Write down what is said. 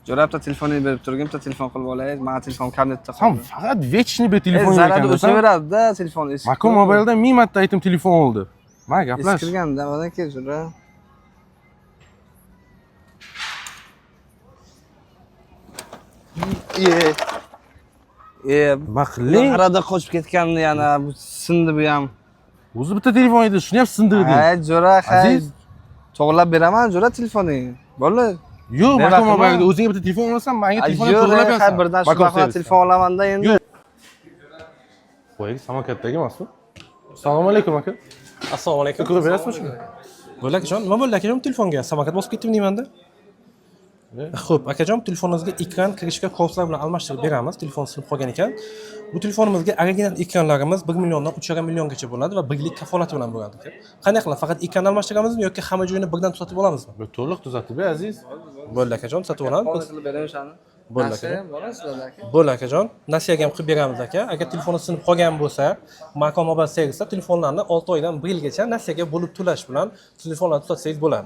Jo'ra bitta telefonini berib turgin, bitta telefon qilib olaylik. Menga telefon kabinetda Ham qoldi. faqat вечный bir telefon Zarada ekan. o'saveradi-da, telefon eski. Makon mobilda 1000 marta aytdim telefon oldi. Mana gaplash. Eskirganda, mana kel Jo'ra. Maqling. Arada qochib ketgandi yana, bu sindi bu ham. O'zi bitta telefon edi, shuni ham sindirding. Hay Jo'ra, hay. Aziz. To'g'rilab beraman Jo'ra telefoningni. Bo'ldi. Yo'q, Ne Makon vaqti mobilda bor? o'zingga bitta telefon olasan, menga telefonni Yo'q, to'g'rilab hay berasan. birdan shu vaqtda telefon olamanda endi. Voy, samokatdagi emasmi? Assalomu alaykum aka. Assalomu alaykum. Ko'rib berasizmi shuni? Bo'ldi akajon, nima bo'ldi akajon telefonga? Samokat bosib ketdim deymanda. Xo'p, akajon, telefoningizga ekran kirishga korpuslar bilan almashtirib beramiz. Telefon sinib qolgan ekan. Bu telefonimizga original ekranlarimiz 1 milliondan 3,5 milliongacha bo'ladi va birlik kafolati bilan bo'ladi aka. Qanday qilib? Faqat ekranni almashtiramizmi yoki hamma joyini birdan tuzatib olamizmi? Bu to'liq tuzatib ber, aziz. Bo'ldi akajon, sotib olamiz. Qilib beraman o'shani. Bo'ldi akajon. Borasizlar aka. Bo'ldi akajon. Nasiyaga ham qilib beramiz aka. Agar telefoni sinib qolgan bo'lsa, Makon Mobile servisda telefonlarni 6 oydan 1 yilgacha nasiyaga bo'lib to'lash bilan telefonlarni tuzatsangiz bo'ladi.